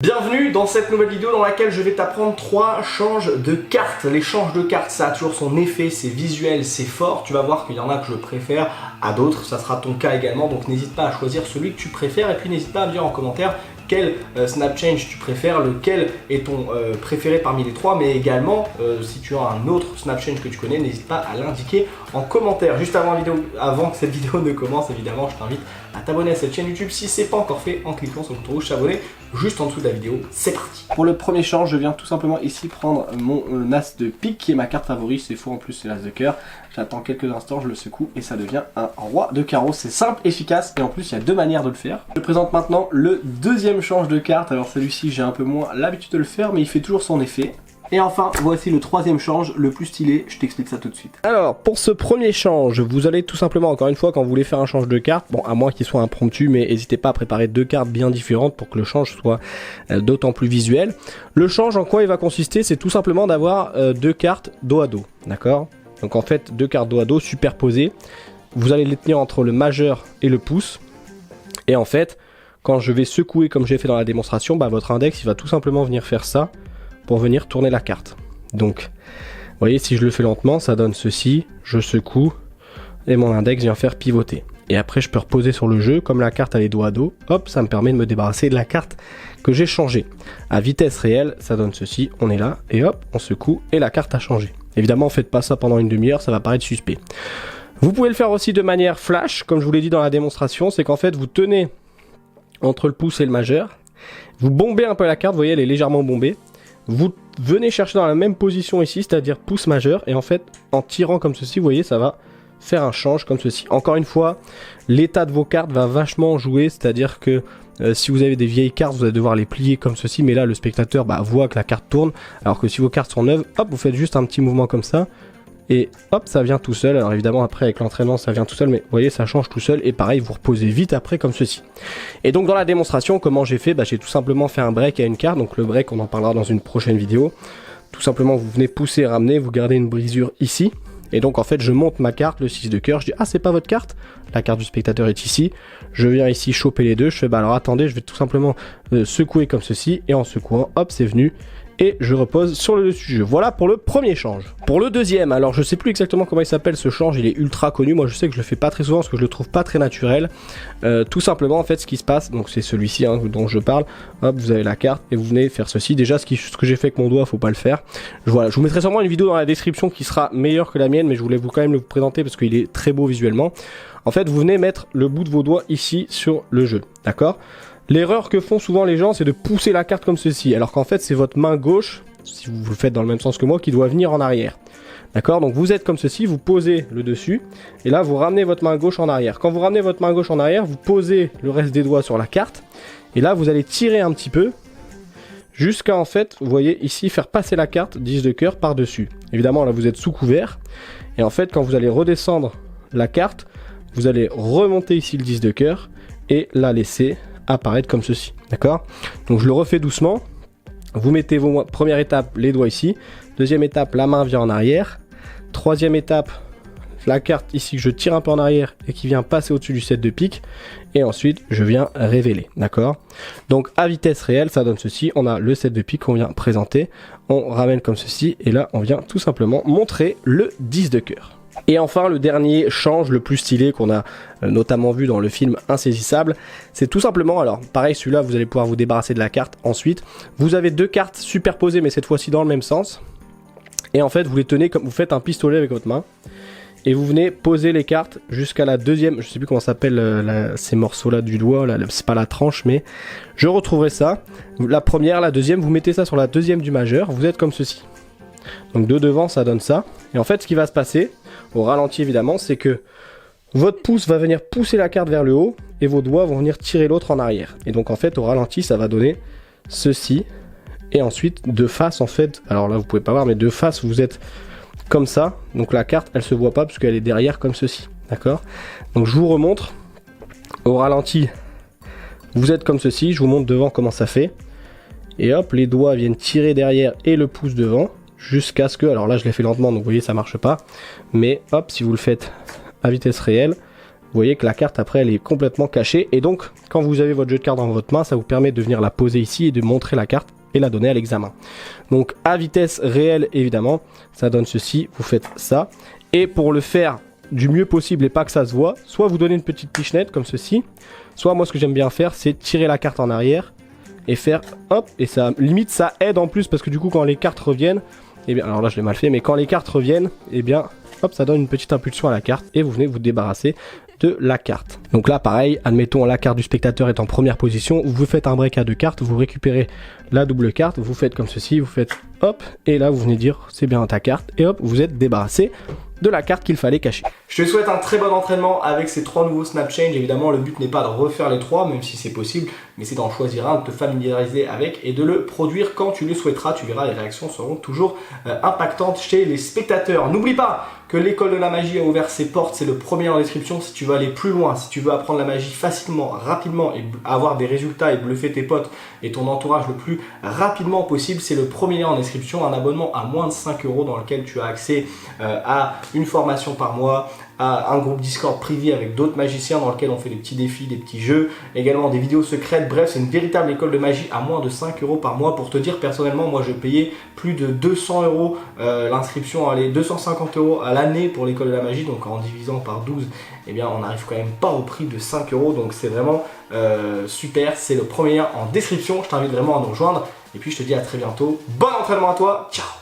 Bienvenue dans cette nouvelle vidéo dans laquelle je vais t'apprendre 3 changes de cartes. Les changes de cartes, ça a toujours son effet, c'est visuel, c'est fort. Tu vas voir qu'il y en a que je préfère à d'autres, ça sera ton cas également. Donc n'hésite pas à choisir celui que tu préfères et puis n'hésite pas à me dire en commentaire quel snap change tu préfères, lequel est ton préféré parmi les 3, mais également si tu as un autre snap change que tu connais, n'hésite pas à l'indiquer en commentaire. Juste avant que cette vidéo ne commence, évidemment, je t'invite à t'abonner à cette chaîne YouTube si ce n'est pas encore fait en cliquant sur le bouton rouge s'abonner juste en dessous de la vidéo. C'est parti. Pour le premier change, je viens tout simplement ici prendre mon as de pique qui est ma carte favorite, c'est faux en plus, c'est l'as de cœur. J'attends quelques instants, je le secoue et ça devient un roi de carreau. C'est simple, efficace et en plus il y a 2 manières de le faire. Je présente maintenant le deuxième change de carte. Alors celui-ci j'ai un peu moins l'habitude de le faire mais il fait toujours son effet. Et enfin, voici le troisième change, le plus stylé, je t'explique ça tout de suite. Alors, pour ce premier change, vous allez tout simplement, encore une fois, quand vous voulez faire un change de carte, bon, à moins qu'il soit impromptu, mais n'hésitez pas à préparer 2 cartes bien différentes pour que le change soit d'autant plus visuel. Le change, en quoi il va consister, c'est tout simplement d'avoir 2 cartes dos à dos, d'accord? Donc en fait, 2 cartes dos à dos superposées. Vous allez les tenir entre le majeur et le pouce. Et en fait, quand je vais secouer comme j'ai fait dans la démonstration, bah, votre index, il va tout simplement venir faire ça pour venir tourner la carte. Donc, vous voyez, si je le fais lentement, ça donne ceci, je secoue, et mon index vient faire pivoter. Et après, je peux reposer sur le jeu, comme la carte elle est dos à dos, hop, ça me permet de me débarrasser de la carte que j'ai changée. À vitesse réelle, ça donne ceci, on est là, et hop, on secoue, et la carte a changé. Évidemment, faites pas ça pendant une demi-heure, ça va paraître suspect. Vous pouvez le faire aussi de manière flash, comme je vous l'ai dit dans la démonstration, c'est qu'en fait, vous tenez entre le pouce et le majeur, vous bombez un peu la carte, vous voyez, elle est légèrement bombée, vous venez chercher dans la même position ici, c'est-à-dire pouce majeur, et en fait, en tirant comme ceci, vous voyez, ça va faire un change comme ceci. Encore une fois, l'état de vos cartes va vachement jouer, c'est-à-dire que si vous avez des vieilles cartes, vous allez devoir les plier comme ceci, mais là, le spectateur voit que la carte tourne, alors que si vos cartes sont neuves, hop, vous faites juste un petit mouvement comme ça, et hop, ça vient tout seul. Alors évidemment, après, avec l'entraînement, ça vient tout seul, mais vous voyez, ça change tout seul, et pareil, vous reposez vite après comme ceci. Et donc, dans la démonstration, comment j'ai fait? J'ai tout simplement fait un break à une carte, donc le break, on en parlera dans une prochaine vidéo. Tout simplement, vous venez pousser, ramener, vous gardez une brisure ici, et donc en fait, je monte ma carte, le 6 de cœur, je dis, ah, c'est pas votre carte? La carte du spectateur est ici, je viens ici choper les deux, je fais, alors attendez, je vais tout simplement secouer comme ceci, et en secouant, hop, c'est venu, et je repose sur le dessus du jeu. Voilà pour le premier change. Pour le deuxième, alors je sais plus exactement comment il s'appelle ce change, il est ultra connu, moi je sais que je le fais pas très souvent parce que je le trouve pas très naturel. Tout simplement en fait ce qui se passe, donc c'est celui-ci dont je parle, hop, vous avez la carte et vous venez faire ceci. Déjà ce que j'ai fait avec mon doigt, faut pas le faire. Voilà, je vous mettrai sûrement une vidéo dans la description qui sera meilleure que la mienne, mais je voulais quand même le présenter parce qu'il est très beau visuellement. En fait, vous venez mettre le bout de vos doigts ici sur le jeu, d'accord? L'erreur que font souvent les gens, c'est de pousser la carte comme ceci, alors qu'en fait, c'est votre main gauche, si vous le faites dans le même sens que moi, qui doit venir en arrière. D'accord? Donc vous êtes comme ceci, vous posez le dessus, et là, vous ramenez votre main gauche en arrière. Quand vous ramenez votre main gauche en arrière, vous posez le reste des doigts sur la carte, et là, vous allez tirer un petit peu, jusqu'à en fait, vous voyez ici, faire passer la carte 10 de cœur par-dessus. Évidemment, là, vous êtes sous couvert, et en fait, quand vous allez redescendre la carte, vous allez remonter ici le 10 de cœur, et la laisser apparaître comme ceci, d'accord? Donc je le refais doucement, vous mettez première étape, les doigts ici, deuxième étape, la main vient en arrière, troisième étape, la carte ici que je tire un peu en arrière et qui vient passer au-dessus du 7 de pique, et ensuite je viens révéler, d'accord? Donc à vitesse réelle, ça donne ceci, on a le 7 de pique qu'on vient présenter, on ramène comme ceci, et là on vient tout simplement montrer le 10 de cœur. Et enfin, le dernier change le plus stylé qu'on a notamment vu dans le film Insaisissable, c'est tout simplement, alors pareil, celui-là, vous allez pouvoir vous débarrasser de la carte ensuite. Vous avez 2 cartes superposées, mais cette fois-ci dans le même sens. Et en fait, vous les tenez comme vous faites un pistolet avec votre main. Et vous venez poser les cartes jusqu'à la deuxième, je sais plus comment ça s'appelle ces morceaux-là du doigt, là, c'est pas la tranche, mais je retrouverai ça. La première, la deuxième, vous mettez ça sur la deuxième du majeur, vous êtes comme ceci. Donc de devant, ça donne ça. Et en fait, ce qui va se passer, au ralenti évidemment, c'est que votre pouce va venir pousser la carte vers le haut et vos doigts vont venir tirer l'autre en arrière. Et donc en fait, au ralenti, ça va donner ceci. Et ensuite, de face en fait, alors là vous pouvez pas voir, mais de face, vous êtes comme ça. Donc la carte, elle se voit pas parce qu'elle est derrière comme ceci. D'accord? Donc je vous remontre. Au ralenti, vous êtes comme ceci. Je vous montre devant comment ça fait. Et hop, les doigts viennent tirer derrière et le pouce devant. Jusqu'à ce que, alors là je l'ai fait lentement donc vous voyez ça marche pas, mais hop, si vous le faites à vitesse réelle, Vous voyez que la carte après elle est complètement cachée et donc quand vous avez votre jeu de cartes dans votre main, ça vous permet de venir la poser ici et de montrer la carte et la donner à l'examen. Donc à vitesse réelle évidemment, ça donne ceci, vous faites ça. Et pour le faire du mieux possible et pas que ça se voit, soit vous donnez une petite pichenette comme ceci, soit moi ce que j'aime bien faire c'est tirer la carte en arrière et faire hop, et ça limite ça aide en plus parce que du coup quand les cartes reviennent, et bien alors là je l'ai mal fait, mais quand les cartes reviennent, et bien hop ça donne une petite impulsion à la carte et vous venez vous débarrasser de la carte. Donc là pareil, admettons la carte du spectateur est en première position, vous faites un break à 2 cartes, vous récupérez la double carte, vous faites comme ceci, vous faites hop, et là vous venez dire c'est bien ta carte, et hop, vous êtes débarrassé de la carte qu'il fallait cacher. Je te souhaite un très bon entraînement avec ces 3 nouveaux Snap Change. Évidemment, le but n'est pas de refaire les 3, même si c'est possible, mais c'est d'en choisir un, de te familiariser avec et de le produire quand tu le souhaiteras. Tu verras, les réactions seront toujours impactantes chez les spectateurs. N'oublie pas que l'école de la magie a ouvert ses portes, c'est le premier en description. Si tu veux aller plus loin, si tu veux apprendre la magie facilement, rapidement et avoir des résultats et bluffer tes potes et ton entourage le plus rapidement possible, c'est le premier lien en description, un abonnement à moins de 5 € dans lequel tu as accès à une formation par mois, à un groupe Discord privé avec d'autres magiciens dans lequel on fait des petits défis, des petits jeux, également des vidéos secrètes. Bref, c'est une véritable école de magie à moins de 5 € par mois. Pour te dire, personnellement, moi je payais plus de 200 € l'inscription, allez, 250 € à l'année pour l'école de la magie, donc en divisant par 12, eh bien on n'arrive quand même pas au prix de 5 €, donc c'est vraiment super. C'est le premier lien en description, je t'invite vraiment à nous rejoindre et puis je te dis à très bientôt. Bon entraînement à toi, ciao.